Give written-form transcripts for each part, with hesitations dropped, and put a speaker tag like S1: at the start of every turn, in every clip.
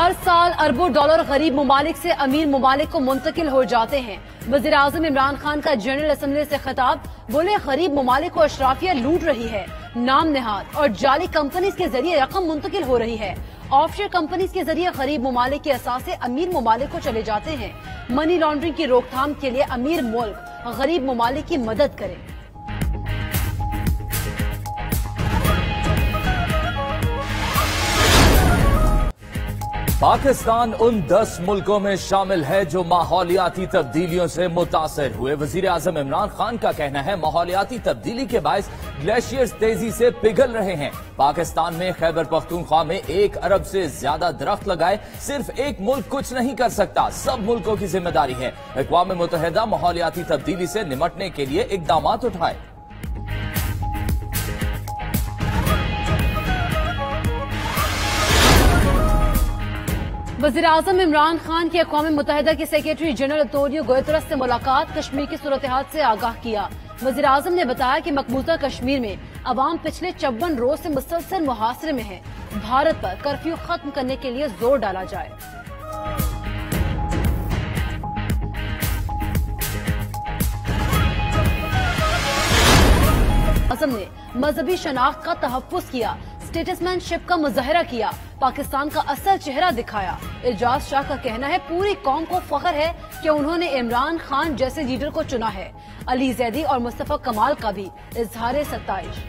S1: हर साल अरबों डॉलर गरीब ममालिक से अमीर ममालिक को मुंतकिल हो जाते हैं। वज़ीर आज़म इमरान खान का जनरल असेंबली से खिताब, बोले गरीब ममालिक को अशराफिया लूट रही है। नाम नेहाद और जाली कंपनीज के जरिए रकम मुंतकिल हो रही है। ऑफशोर कंपनीज के जरिए गरीब ममालिक के असासे अमीर ममालिक को चले जाते हैं। मनी लॉन्ड्रिंग की रोकथाम के लिए अमीर मुल्क गरीब ममालिक की मदद करें।
S2: पाकिस्तान उन 10 मुल्कों में शामिल है जो माहौलियाती तब्दीलियों से मुतासर हुए। वजीर आजम इमरान खान का कहना है माहौलियाती तब्दीली के बायस ग्लेशियर्स तेजी से पिघल रहे हैं। पाकिस्तान में खैबर पख्तूनख्वा में 1 अरब से ज्यादा दरख्त लगाए सिर्फ एक मुल्क कुछ नहीं कर सकता, सब मुल्कों की जिम्मेदारी है। अक़वाम मुत्तहिदा माहौलियाती तब्दीली से निमटने के लिए इक़दाम उठाए।
S1: वज़ीर आज़म इमरान खान की अक़वाम मुत्तहिदा के सेक्रेटरी जनरल अंतोनियो गुतेरेस से मुलाकात, कश्मीर की सूरत हाल से आगाह किया। वज़ीर आज़म ने बताया कि मकबूजा कश्मीर में अवाम पिछले 54 रोज से मुसलसल मुहासरे में है। भारत पर कर्फ्यू खत्म करने के लिए जोर डाला जाए। आज़म ने मजहबी शनाख्त का तहफ़्फ़ुज़ किया, स्टेटसमैनशिप का मुजाहरा किया, पाकिस्तान का असल चेहरा दिखाया। एजाज शाह का कहना है पूरी कौम को फख्र है कि उन्होंने इमरान खान जैसे लीडर को चुना है। अली जैदी और मुस्तफा कमाल का भी इजहार सत्ताइश।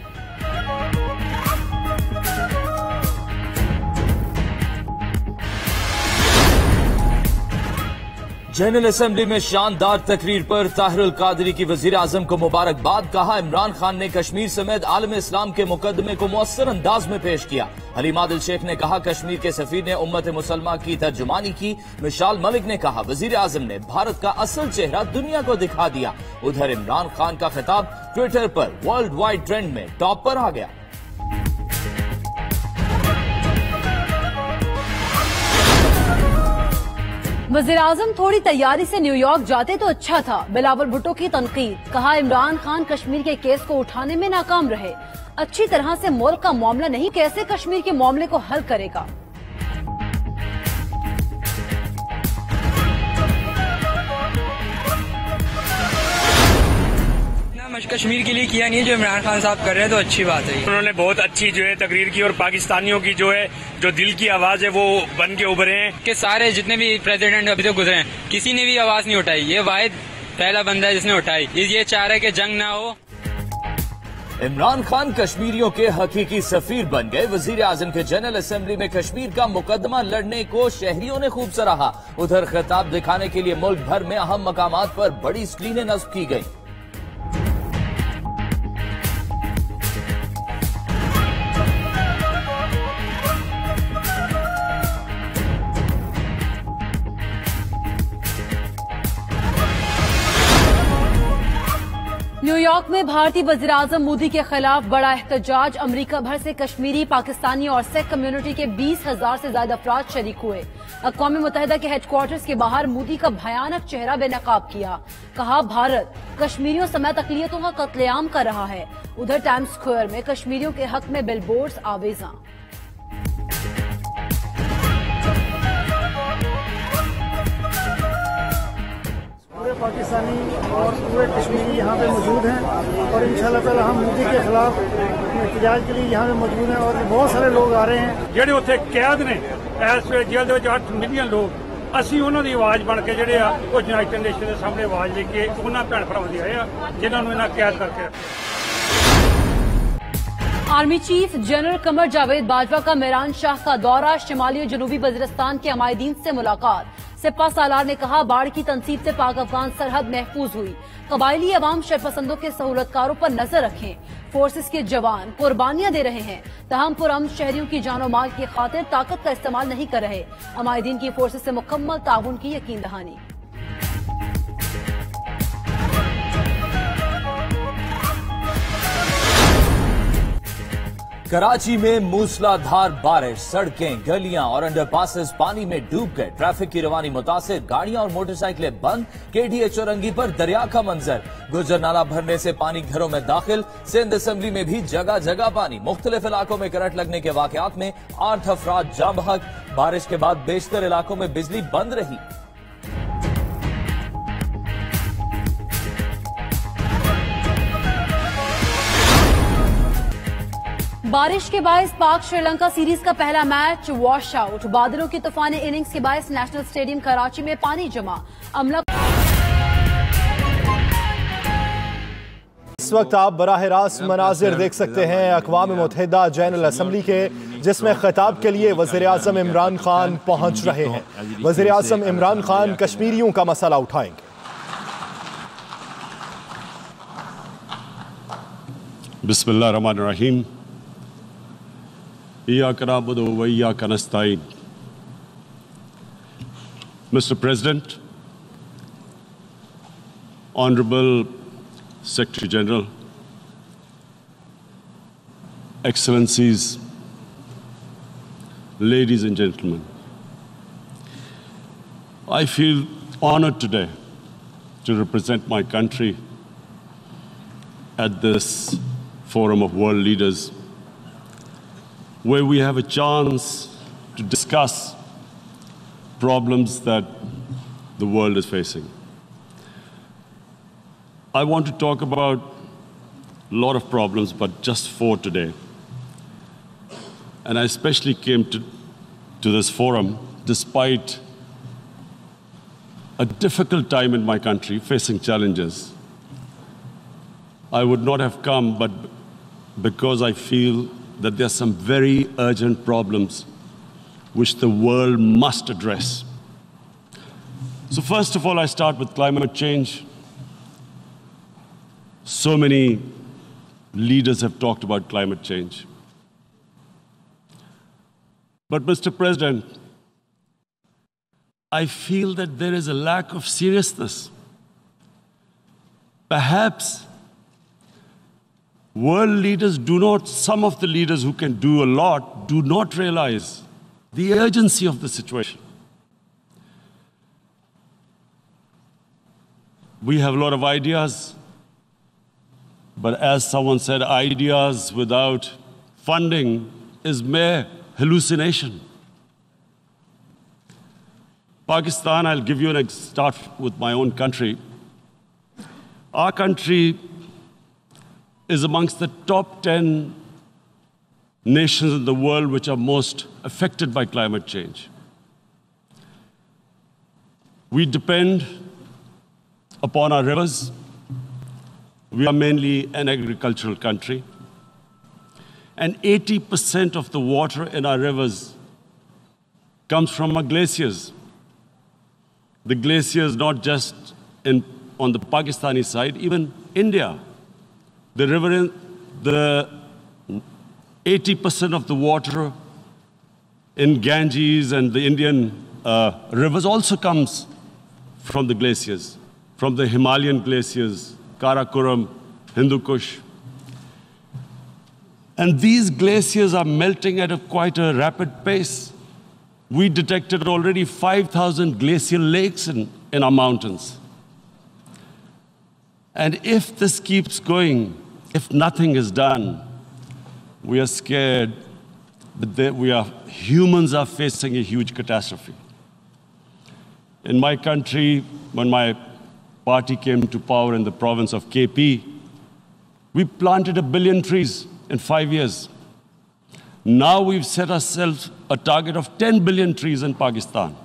S2: जनरल असेंबली में शानदार तकरीर पर ताहिरुल कादरी की वजीर आजम को मुबारकबाद। कहा इमरान खान ने कश्मीर समेत आलम इस्लाम के मुकदमे को मुअस्सर अंदाज में पेश किया। हलीम आदिल शेख ने कहा कश्मीर के सफीर ने उम्मत मुसलमा की तर्जुमानी की। मिशाल मलिक ने कहा वजीर आजम ने भारत का असल चेहरा दुनिया को दिखा दिया। उधर इमरान खान का खिताब ट्विटर पर वर्ल्ड वाइड ट्रेंड में टॉप पर आ गया।
S1: वज़ीर आज़म थोड़ी तैयारी से न्यूयॉर्क जाते तो अच्छा था, बिलावल भुट्टो की तनकीद। कहा इमरान खान कश्मीर के केस को उठाने में नाकाम रहे। अच्छी तरह से मुल्क का मामला नहीं, कैसे कश्मीर के मामले को हल करेगा।
S3: कश्मीर के लिए किया नहीं है, जो इमरान खान साहब कर रहे हैं तो अच्छी बात है।
S4: उन्होंने बहुत अच्छी जो है तकरीर की और पाकिस्तानियों की जो दिल की आवाज है वो बन के उभरे हैं
S3: कि सारे जितने भी प्रेसिडेंट अभी तक गुजरे हैं किसी ने भी आवाज नहीं उठाई। ये वाहिद पहला बंदा है जिसने उठाई। ये चाह रहा है कि जंग ना हो।
S2: इमरान खान कश्मीरियों के हकीकी सफीर बन गए। वजीर आजम के जनरल असेंबली में कश्मीर का मुकदमा लड़ने को शहरियों ने खूब सराहा। उधर खिताब दिखाने के लिए मुल्क भर में अहम मकामात पर बड़ी स्क्रीनें नस्ब की गई।
S1: न्यूयॉर्क में भारतीय वज़ीर आज़म मोदी के खिलाफ बड़ा एहतजाज। अमरीका भर से कश्मीरी, पाकिस्तानी और सिख कम्युनिटी के 20,000 से ज्यादा अफराद शरीक हुए। अक़वाम मुत्तहिदा के हेडक्वार्टर्स के बाहर मोदी का भयानक चेहरा बेनकाब किया। कहा भारत कश्मीरियों समेत अक़लियतों का कत्लेआम कर रहा है। उधर टाइम्स स्क्वायर में कश्मीरियों के हक में बिलबोर्ड्स आवेजा।
S5: पूरे पाकिस्तानी और पूरे कश्मीरी यहाँ पे मौजूद हैं और इंशाल्लाह ताला हम मोदी के खिलाफ एहतजाज के लिए यहाँ पे मौजूद हैं और बहुत सारे लोग आ रहे हैं।
S4: ਜਿਹੜੇ ਉੱਥੇ ਕੈਦ ਨੇ ਇਸ ਵੇਲੇ ਜੇਲ੍ਹ ਦੇ ਵਿੱਚ 8 ਮਿਲੀਅਨ ਲੋਕ, ਅਸੀਂ ਉਹਨਾਂ ਦੀ ਆਵਾਜ਼ ਬਣ ਕੇ ਜਿਹੜੇ ਆ ਉਹ ਯੂਨਾਈਟਿਡ ਨੇਸ਼ਨ ਦੇ ਸਾਹਮਣੇ ਆਵਾਜ਼ ਲੈ ਕੇ ਉਹਨਾਂ ਭੈਣ ਭਰਾਵਾਂ ਦੀ ਆਏ ਆ ਜਿਨ੍ਹਾਂ ਨੂੰ ਇਹਨਾਂ ਕੈਦ ਕਰਕੇ।
S1: Army chief general Qamar Javed Bajwa का मीरान शाह का दौरा, शिमाली और जनूबी वजीरिस्तान के अमायदीन से मुलाकात। सिपा सालार ने कहा बाढ़ की तनसीब से पाक अफगान सरहद महफूज हुई। कबायली अवाम शरपसंदों के सहूलतकारों पर नजर रखें। फोर्सेस के जवान कुर्बानियां दे रहे हैं, तहम पुरअमन शहरियों की जानो माल की खातिर ताकत का इस्तेमाल नहीं कर रहे। अमायदीन की फोर्सेस से मुकम्मल ताउन की यकीन दहानी।
S2: कराची में मूसलाधार बारिश, सड़कें, गलियां और अंडरपासेस पानी में डूब गए। ट्रैफिक की रवानी मुतासिर, गाड़ियां और मोटरसाइकिलें बंद। केडीए चौरंगी पर दरिया का मंजर, गुजर नाला भरने से पानी घरों में दाखिल। सिंध असेंबली में भी जगह जगह पानी। मुख्तलिफ इलाकों में करंट लगने के वाकयात में 8 अफराद जाँ बहक। बारिश के बाद बेशतर इलाकों में बिजली बंद रही।
S1: बारिश के बायस पाक श्रीलंका सीरीज का पहला मैच वॉश आउट। बादलों की तूफानी इनिंग्स के बायस नेशनल स्टेडियम कराची में पानी जमा। अमला
S6: इस वक्त आप बराह रास्त मनाजिर देख सकते हैं अक़वाम मुत्तहिदा जनरल असम्बली के, जिसमें खिताब के लिए वज़ीर आज़म इमरान खान पहुंच रहे हैं। वज़ीर आज़म इमरान खान कश्मीरियों का मसला उठाएंगे।
S7: बिस्मिल्लाह रहमान रहीम। इय्याका नअबुदु व इय्याका नस्तईन। Mr. President, Honorable Secretary General, Excellencies, ladies and gentlemen, I feel honored today to represent my country at this Forum of World Leaders, where we have a chance to discuss problems that the world is facing. I want to talk about a lot of problems, but just 4 today. And I especially came to this forum despite a difficult time in my country, facing challenges. I would not have come, but because I feel that there are some very urgent problems which the world must address. So first of all, I start with climate change. So many leaders have talked about climate change. But Mr. President, I feel that there is a lack of seriousness. Perhaps world leaders some of the leaders who can do a lot, do not realize the urgency of the situation. We have a lot of ideas, but as someone said, ideas without funding is mere hallucination. Pakistan, I'll give you start with my own country. Our country is amongst the top 10 nations in the world which are most affected by climate change. We depend upon our rivers. We are mainly an agricultural country. And 80% of the water in our rivers comes from our glaciers. The glaciers not just on the Pakistani side, even India. The 80% of the water in Ganges and the Indian rivers also comes from the glaciers, from the Himalayan glaciers, Karakoram, Hindu Kush. And these glaciers are melting at quite a rapid pace. We detected already 5,000 glacial lakes in our mountains. And if this keeps going, if nothing is done, we are scared that humans are facing a huge catastrophe. In my country, when my party came to power in the province of KP, we planted 1 billion trees in 5 years. Now we've set ourselves a target of 10 billion trees in Pakistan.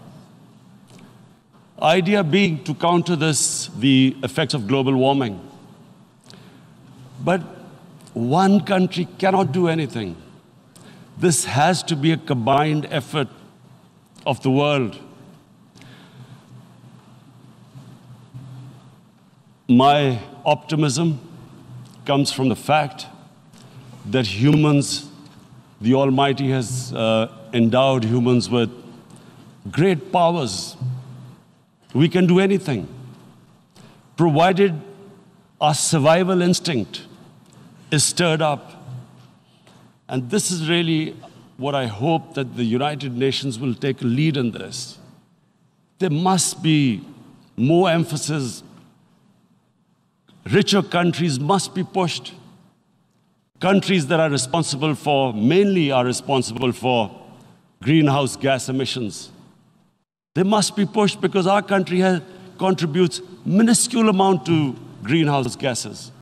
S7: Idea being to counter this, the effects of global warming. But one country cannot do anything. This has to be a combined effort of the world. My optimism comes from the fact that humans, the Almighty has endowed humans with great powers. We can do anything, provided our survival instinct is stirred up. And this is really what I hope that the United Nations will take a lead in this. There must be more emphasis. Richer countries must be pushed. Countries that are responsible for, mainly are responsible for greenhouse gas emissions. They must be pushed because our country contributes minuscule amount to greenhouse gases.